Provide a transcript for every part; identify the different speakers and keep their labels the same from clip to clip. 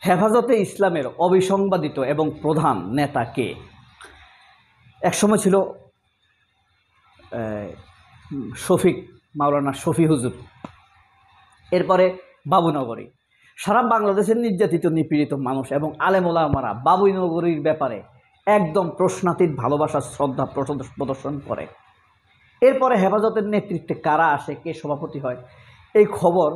Speaker 1: হেফাজতে ইসলামের অবিসংবাদিত এবং প্রধান নেতা কে? একসময় ছিল শফিক, মাওলানা শফি হুজুর, এরপরে বাবুনগরী। সারা বাংলাদেশের নির্যাতিত নিপীড়িত মানুষ এবং আলেম ওলামারা বাবুনগরীর ব্যাপারে একদম প্রশ্নাতীত ভালোবাসার শ্রদ্ধা প্রদর্শন করে। এরপরে হেফাজতের নেতৃত্বে কারা আসে, কে সভাপতি হয়, এই খবর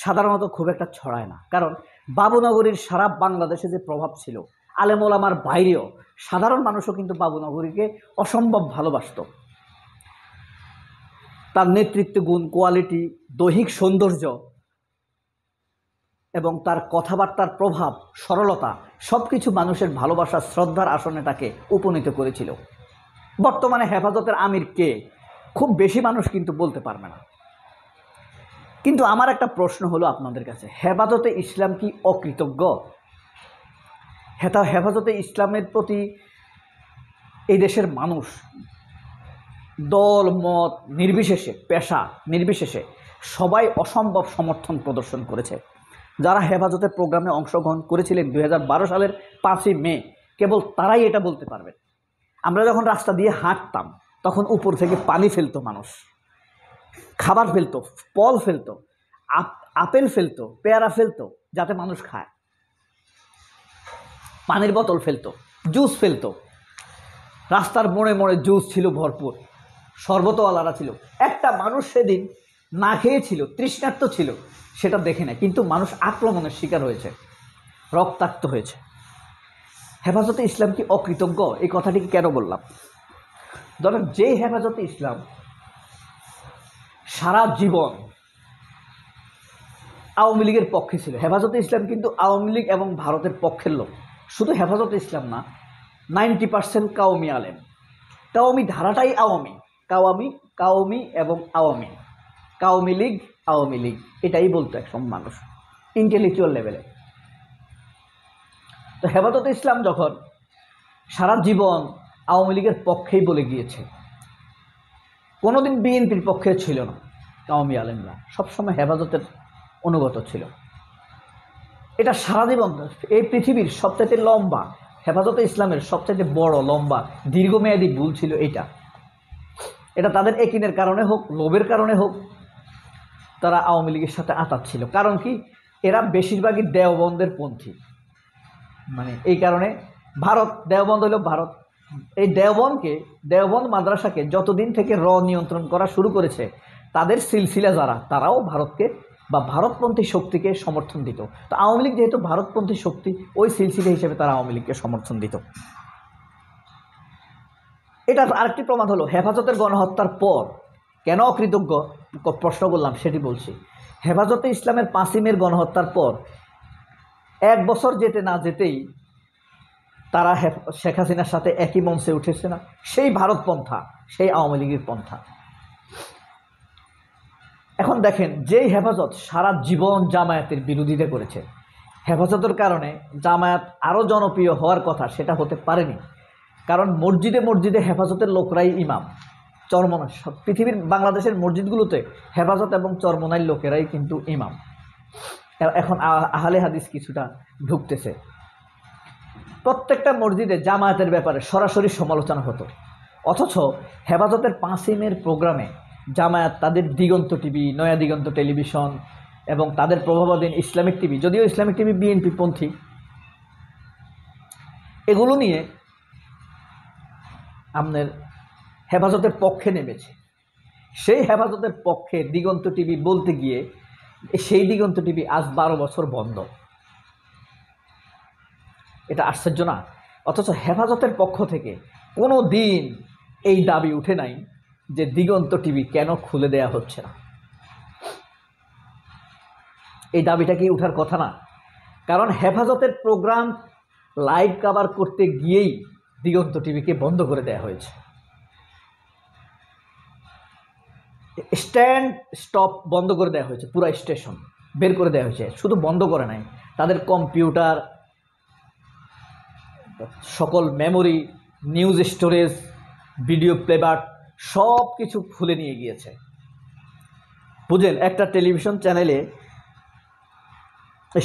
Speaker 1: সাধারণত খুব একটা ছড়ায় না। কারণ বাবুনগরীর সারা বাংলাদেশে যে প্রভাব ছিল, আলেম ওলামার বাইরেও সাধারণ মানুষও কিন্তু বাবুনগরীকে অসম্ভব ভালোবাসত। তার নেতৃত্ব গুণ, কোয়ালিটি, দৈহিক সৌন্দর্য এবং তার কথাবার্তার প্রভাব, সরলতা সব কিছু মানুষের ভালোবাসার শ্রদ্ধার আসনে তাকে উপনীত করেছিল। বর্তমানে হেফাজতের আমির কে, খুব বেশি মানুষ কিন্তু বলতে পারবে না। কিন্তু আমার একটা প্রশ্ন হলো আপনাদের কাছে, হেফাজতে ইসলাম কি অকৃতজ্ঞ? হেফাজতে ইসলামের প্রতি এই দেশের মানুষ দল মত নির্বিশেষে, পেশা নির্বিশেষে সবাই অসম্ভব সমর্থন প্রদর্শন করেছে। যারা হেফাজতের প্রোগ্রামে অংশগ্রহণ করেছিলেন 2012 সালের 5ই মে, কেবল তারাই এটা বলতে পারবেন। আমরা যখন রাস্তা দিয়ে হাঁটতাম তখন উপর থেকে পানি ফেলতো মানুষ, খাবার ফেলতো, ফল ফেলতো, আপেল ফেলতো, পেয়ারা ফেলতো যাতে মানুষ খায়, পানির বোতল ফেলতো, জুস ফেলতো। রাস্তার মোড়ে মোড়ে জুস ছিল ভরপুর, শরবতওয়ালারা ছিল। একটা মানুষ সেদিন না খেয়েছিল, তৃষ্ণার্ত ছিল, সেটা দেখে নেয়। কিন্তু মানুষ আক্রমণের শিকার হয়েছে, রক্তাক্ত হয়েছে। হেফাজতে ইসলাম কি অকৃতজ্ঞ? এই কথাটি কেন বললাম? ধরেন, যে হেফাজতে ইসলাম সারা জীবন আওয়ামী লীগের পক্ষে ছিল, হেফাজতে ইসলাম কিন্তু আওয়ামী লীগ এবং ভারতের পক্ষের লোক। শুধু হেফাজতে ইসলাম না, 90% কাওমি আলেম, কাওমি ধারাটাই আওয়ামী, কাওমি এবং আওয়ামী, কাওমি লীগ, আওয়ামী লীগ, এটাই বলতো একসময় মানুষ ইন্টেলেকচুয়াল লেভেলে। তো হেফাজতে ইসলাম যখন সারা জীবন আওয়ামী লীগের পক্ষেই বলে গিয়েছে, কোনোদিন বিএনপির পক্ষে ছিল না, কাওমি আলেমরা সবসময় হেফাজতের অনুগত ছিল। এটা সারা জীবন, এই পৃথিবীর সবচাইতে লম্বা, হেফাজতে ইসলামের সবচাইতে বড় লম্বা দীর্ঘমেয়াদী ভুল ছিল এটা। এটা তাদের একিনের কারণে হোক, লোভের কারণে হোক, তারা আওয়ামী লীগের সাথে আঁতাত ছিল। কারণ কি, এরা বেশিরভাগই দেওবন্দের পন্থী। মানে এই কারণে ভারত, দেওবন্দ হলো ভারত, এই দেওবন্দ মাদ্রাসাকে যতদিন থেকে নিয়ন্ত্রণ করা শুরু করেছে, তাদের সিলসিলা যারা, তারাও ভারতকে বা ভারতপন্থী শক্তিকে সমর্থন দিত। তো আওয়ামী লীগ যেহেতু ভারতপন্থী শক্তি, ওই সিলসিলা হিসেবে তারা আওয়ামী লীগকে সমর্থন দিত। এটার আরেকটি প্রমাণ হলো হেফাজতের গণহত্যার পর কেন অকৃতজ্ঞ প্রশ্ন করলাম, সেটি বলছি। হেফাজতে ইসলামের 5ই মের গণহত্যার পর 1 বছর যেতে না যেতেই তারা শেখ হাসিনার সাথে একই মঞ্চে উঠেছে না, সেই ভারতপন্থা, সেই আওয়ামী লীগের পন্থা। এখন দেখেন, যেই হেফাজত সারা জীবন জামায়াতের বিরোধিতা করেছে, হেফাজতের কারণে জামায়াত আরও জনপ্রিয় হওয়ার কথা, সেটা হতে পারেনি। কারণ মসজিদে মসজিদে হেফাজতের লোকরাই ইমাম, চরমনাই, পৃথিবীর বাংলাদেশের মসজিদগুলোতে হেফাজত এবং চরমনাইয়ের লোকেরাই কিন্তু ইমাম। এখন আহলে হাদিস কিছুটা ঢুকতেছে। প্রত্যেকটা মসজিদে জামায়াতের ব্যাপারে সরাসরি সমালোচনা হতো, অথচ হেফাজতের 5ই মের প্রোগ্রামে জামায়াত তাদের দিগন্ত টিভি, নয়া দিগন্ত টেলিভিশন এবং তাদের প্রভাবাধীন ইসলামিক টিভি, যদিও ইসলামিক টিভি বিএনপি পন্থী, এগুলো নিয়ে আপনার হেফাজতের পক্ষে নেমেছে। সেই হেফাজতের পক্ষে দিগন্ত টিভি বলতে গিয়ে সেই দিগন্ত টিভি আজ 12 বছর বন্ধ। এটা আশ্চর্য না? অথচ হেফাজতের পক্ষ থেকে কোনো দিন এই দাবি উঠে নাই যে দিগন্ত টিভি কেন খুলে দেয়া হচ্ছে না। এই দাবিটা কি উঠার কথা না? কারণ হেফাজতের প্রোগ্রাম লাইভ কভার করতে গিয়েই দিগন্ত টিভিকে বন্ধ করে দেওয়া হয়েছে। স্ট্যান্ড স্টপ বন্ধ করে দেওয়া হয়েছে, পুরো স্টেশন বের করে দেওয়া হয়েছে। শুধু বন্ধ করে নাই, তাদের কম্পিউটার, সকল memory, news storage, video playback সব কিছু খুলে নিয়ে গিয়েছে। বুঝেন, একটা টেলিভিশন চ্যানেলে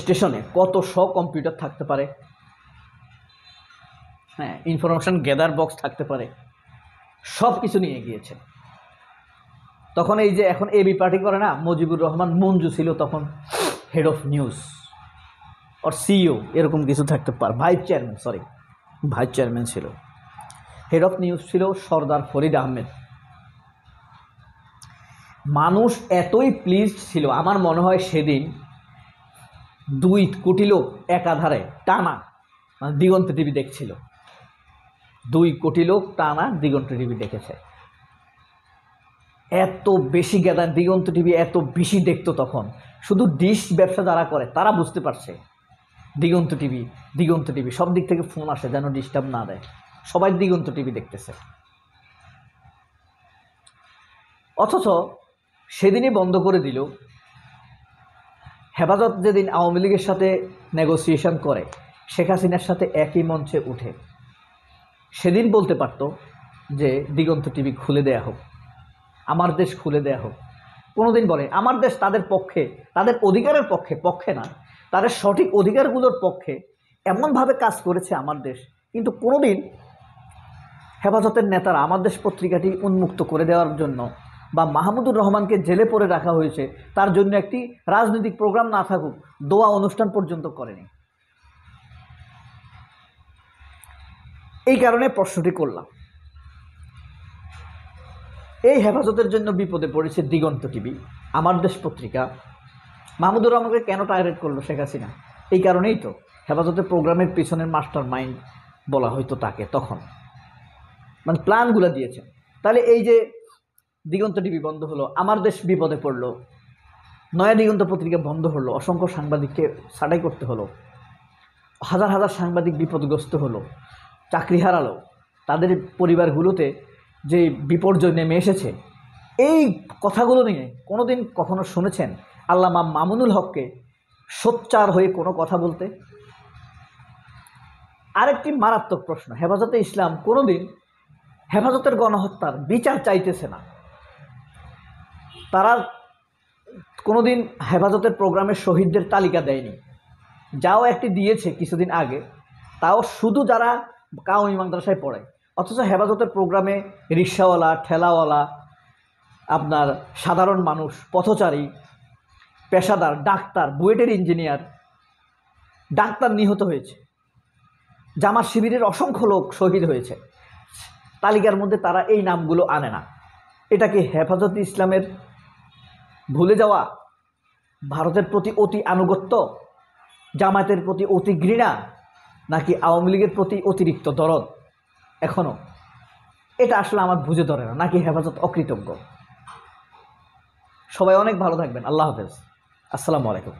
Speaker 1: স্টেশনে কত কম্পিউটার থাকতে পারে, হ্যাঁ, ইনফরমেশন গ্যাদার বক্স থাকতে পারে, সব কিছু নিয়ে গিয়েছে। তখন এই যে এখন এবি পার্টি করে না, মুজিবুর রহমান মঞ্জু ছিল তখন হেড অফ নিউজ আর সিইও, এরকম কিছু থাকতে পারে, ভাইস চেয়ারম্যান ছিল। হেড অফ নিউজ ছিল সর্দার ফরিদ আহমেদ। মানুষ এতই প্লিজড ছিল, আমার মনে হয় সেদিন 2 কোটি লোক একাধারে টানা মানে দিগন্ত টিভি দেখছিল। 2 কোটি লোক টানা দিগন্ত টিভি দেখেছে। এত বেশি গ্যাদার দিগন্ত টিভি এত বেশি দেখতো তখন। শুধু ডিশ ব্যবসা যারা করে তারা বুঝতে পারছে দিগন্ত টিভি সব দিক থেকে ফোন আসে যেন ডিস্টার্ব না দেয়, সবাই দিগন্ত টিভি দেখতেছে। অথচ সেদিনই বন্ধ করে দিল। হেফাজত যেদিন আওয়ামী লীগের সাথে নেগোসিয়েশন করে শেখ হাসিনার সাথে একই মঞ্চে উঠে, সেদিন বলতে পারত যে দিগন্ত টিভি খুলে দেয়া হোক, আমার দেশ খুলে দেয়া হোক। কোনোদিন বলে আমার দেশ তাদের পক্ষে, তাদের অধিকারের পক্ষে না, তাদের সঠিক অধিকারগুলোর পক্ষে এমনভাবে কাজ করেছে আমার দেশ। কিন্তু কোনোদিন হেফাজতের নেতারা আমার দেশ পত্রিকাটি উন্মুক্ত করে দেওয়ার জন্য বা মাহমুদুর রহমানকে জেলে পড়ে রাখা হয়েছে তার জন্য একটি রাজনৈতিক প্রোগ্রাম না থাকুক, দোয়া অনুষ্ঠান পর্যন্ত করেনি। এই কারণে প্রশ্নটি করলাম। এই হেফাজতের জন্য বিপদে পড়েছে দিগন্ত টিভি, আমার দেশ পত্রিকা। মাহমুদুর রহমানকে কেন টার্গেট করলো শেখ হাসিনা? এই কারণেই তো হেফাজতের প্রোগ্রামের পিছনের মাস্টার মাইন্ড বলা হয়তো তাকে, তখন মানে প্ল্যানগুলো দিয়েছে। তাহলে এই যে দিগন্ত টিভি বন্ধ হলো, আমার দেশ বিপদে পড়লো, নয়া দিগন্ত পত্রিকা বন্ধ হলো, অসংখ্য সাংবাদিককে ছাঁটাই করতে হলো, হাজার হাজার সাংবাদিক বিপদগ্রস্ত হলো, চাকরি হারালো, তাদের পরিবারগুলোতে যে বিপর্যয় নেমে এসেছে, এই কথাগুলো নিয়ে কোনোদিন কখনো শুনেছেন আল্লামা মামুনুল হককে সোচ্চার হয়ে কোনো কথা বলতে? আরেকটি মারাত্মক প্রশ্ন, হেফাজতে ইসলাম কোনোদিন হেফাজতের গণহত্যার বিচার চাইতেছে না। তারা কোনোদিন হেফাজতের প্রোগ্রামের শহীদদের তালিকা দেয়নি, যাও একটি দিয়েছে কিছুদিন আগে, তাও শুধু যারা কাউমি মাদ্রাসায় পড়ে। অথচ হেফাজতের প্রোগ্রামে রিক্সাওয়ালা, ঠেলাওয়ালা, আপনার সাধারণ মানুষ, পথচারী, পেশাদার, ডাক্তার, বুয়েটের ইঞ্জিনিয়ার, ডাক্তার নিহত হয়েছে, জামাত শিবিরের অসংখ্য লোক শহীদ হয়েছে। তালিকার মধ্যে তারা এই নামগুলো আনে না। এটা কি হেফাজত ইসলামের ভুলে যাওয়া, ভারতের প্রতি অতি আনুগত্য, জামায়াতের প্রতি অতি ঘৃণা, নাকি আওয়ামী লীগের প্রতি অতিরিক্ত দরদ এখনো? এটা আসলে আমার বুঝে ধরে না, নাকি হেফাজত অকৃতজ্ঞ? সবাই অনেক ভালো থাকবেন। আল্লাহ হাফেজ। আসসালামু আলাইকুম।